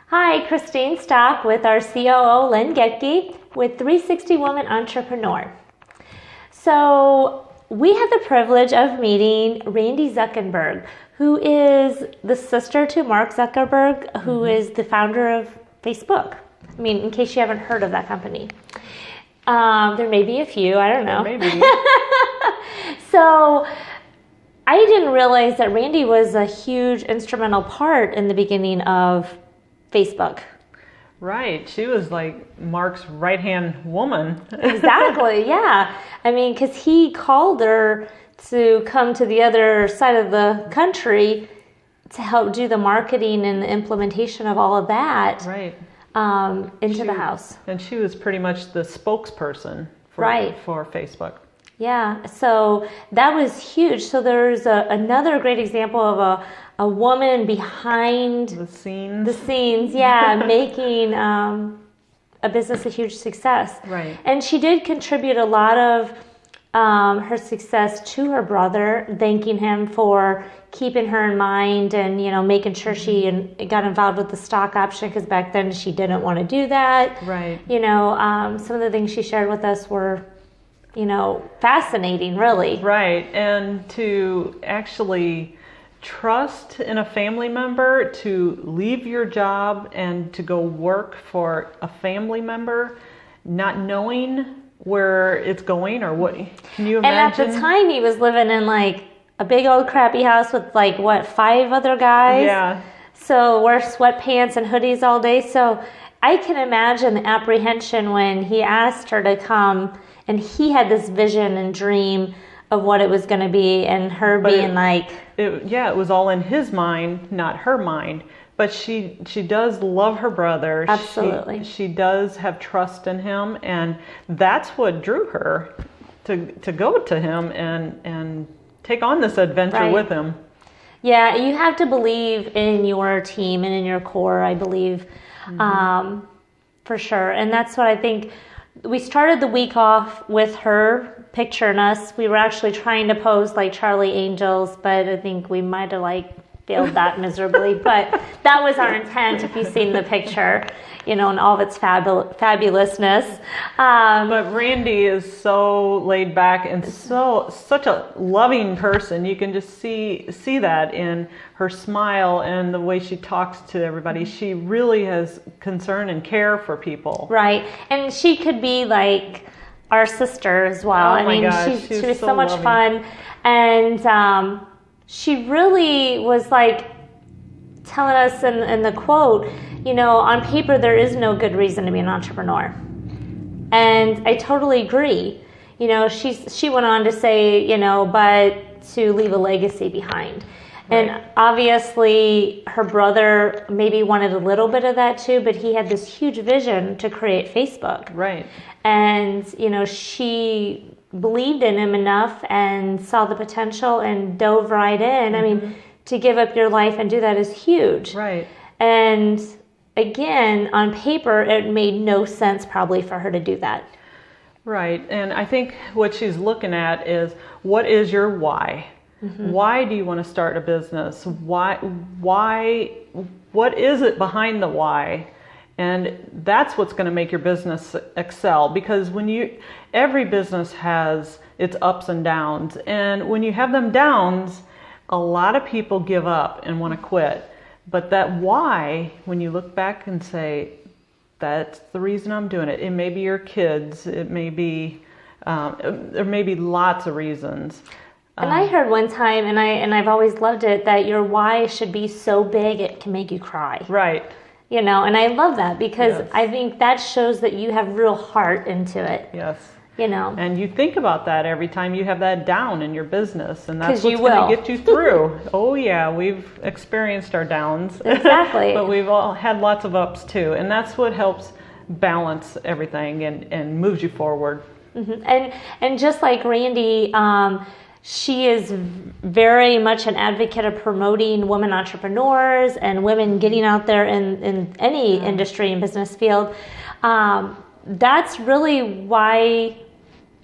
Hi, Christine Stock with our COO, Lynn Getke, with 360 Woman Entrepreneur. So we had the privilege of meeting Randi Zuckerberg, who is the sister to Mark Zuckerberg, who is the founder of Facebook. I mean, in case you haven't heard of that company. There may be a few, I don't know. Maybe. So I didn't realize that Randi was a huge instrumental part in the beginning of Facebook. Right. She was like Mark's right-hand woman. Exactly, yeah. I mean, because he called her to come to the other side of the country to help do the marketing and the implementation of all of that. Right. Into the house. And she was pretty much the spokesperson for Facebook. Yeah, so that was huge. So there's another great example of a woman behind the scenes, making a business a huge success. Right. And she did contribute a lot of her success to her brother, thanking him for keeping her in mind and, making sure she got involved with the stock option, because back then she didn't want to do that. Right. Some of the things she shared with us were, fascinating, really. Right. And to actually trust in a family member to leave your job and to go work for a family member, not knowing where it's going or what. Can you imagine? And at the time, he was living in like a big old crappy house with 5 other guys. Yeah. So wear sweatpants and hoodies all day. So I can imagine the apprehension when he asked her to come, and he had this vision and dream of what it was going to be, and her being it was all in his mind, not her mind. But she does love her brother. Absolutely. She does have trust in him, and that's what drew her to go to him and take on this adventure with him. Yeah, you have to believe in your team and in your core, I believe, for sure. And that's what I think. We started the week off with her picturing us. We were actually trying to pose like Charlie Angels, but I think we might have failed that miserably. But that was our intent, if you've seen the picture, in all of its fabulousness. But Randi is so laid back and such a loving person. You can just see that in her smile and the way she talks to everybody. She really has concern and care for people. Right. And she could be like our sister as well. Oh my gosh, she was so much fun. And she really was telling us in the quote, on paper there is no good reason to be an entrepreneur. And I totally agree. She went on to say, but to leave a legacy behind. Right. And obviously her brother maybe wanted a little bit of that too, but he had this huge vision to create Facebook. Right. And, she believed in him enough and saw the potential and dove right in. I mean, to give up your life and do that is huge. Right. And again, on paper, it made no sense probably for her to do that. Right. And I think what she's looking at is, what is your why? Why do you want to start a business? Why? What is it behind the why? And that's what's going to make your business excel, because every business has its ups and downs. And when you have them downs, a lot of people give up and want to quit. But that why, when you look back and say, that's the reason I'm doing it. It may be your kids. It may be, there may be lots of reasons. And I heard one time, and I've always loved it, that your why should be so big it can make you cry. Right. And I love that, because I think that shows that you have real heart into it. Yes. And you think about that every time you have that down in your business, and that's what's going to get you through. Oh yeah, we've experienced our downs. Exactly. But we've all had lots of ups too, and that's what helps balance everything and moves you forward. And just like Randi, she is very much an advocate of promoting women entrepreneurs and women getting out there in any industry and business field. That's really why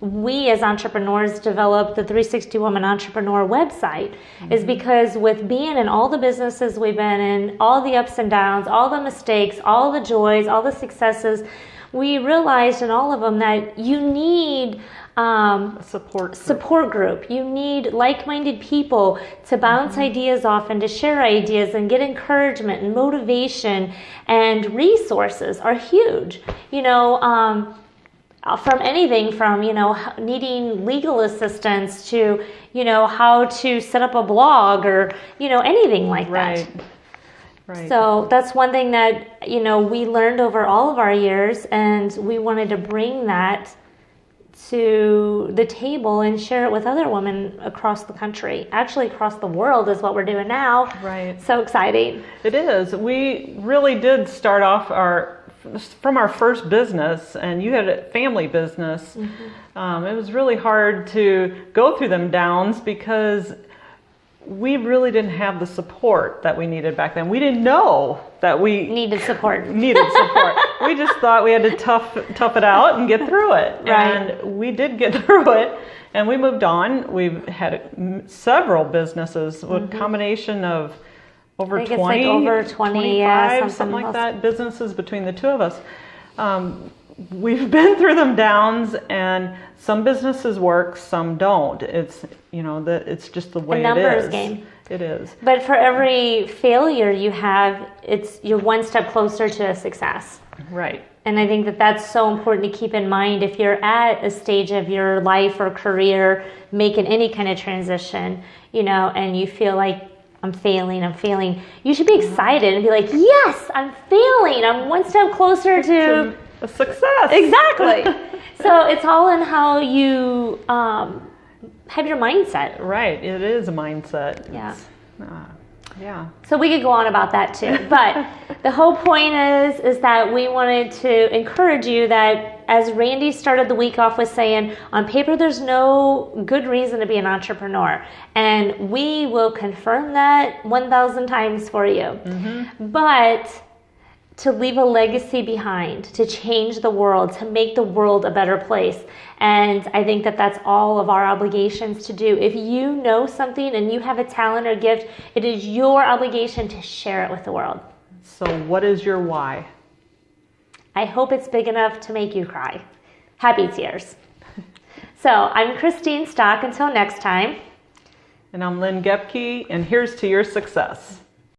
we as entrepreneurs developed the 360 Woman Entrepreneur website is because with being in all the businesses we've been in, all the ups and downs, all the mistakes, all the joys, all the successes, we realized in all of them that you need A support group. You need like-minded people to bounce ideas off and to share ideas and get encouragement and motivation, and resources are huge. From anything from, needing legal assistance to, how to set up a blog or, anything like that. Right. So that's one thing that, we learned over all of our years, and we wanted to bring that to the table and share it with other women across the country. Actually, across the world is what we're doing now. Right. So exciting. It is. We really did start off from our first business, and you had a family business. It was really hard to go through them downs because we really didn't have the support that we needed back then. We didn't know that we needed support. We just thought we had to tough it out and get through it. Right. And we did get through it, and we moved on. We've had several businesses, a combination of over I think 20, it's like over 20, 25, yeah, something like that, businesses between the two of us. We've been through them downs, and some businesses work, some don't. It's, it's just the way it is. A numbers game. It is. But for every failure you have, you're one step closer to a success. Right. And I think that that's so important to keep in mind if you're at a stage of your life or career making any kind of transition, and you feel like I'm failing. You should be excited and be like, yes, I'm failing. I'm one step closer to a success. Exactly. So it's all in how you have your mindset. Right. It is a mindset. Yeah. Yeah. So we could go on about that too. But the whole point is that we wanted to encourage you that, as Randy started the week off with saying, on paper there's no good reason to be an entrepreneur. And we will confirm that 1,000 times for you. But to leave a legacy behind, to change the world, to make the world a better place. And I think that that's all of our obligations to do. If you know something and you have a talent or gift, it is your obligation to share it with the world. So what is your why? I hope it's big enough to make you cry. Happy tears. So I'm Christine Stock. Until next time. And I'm Lynn Gepke, and here's to your success.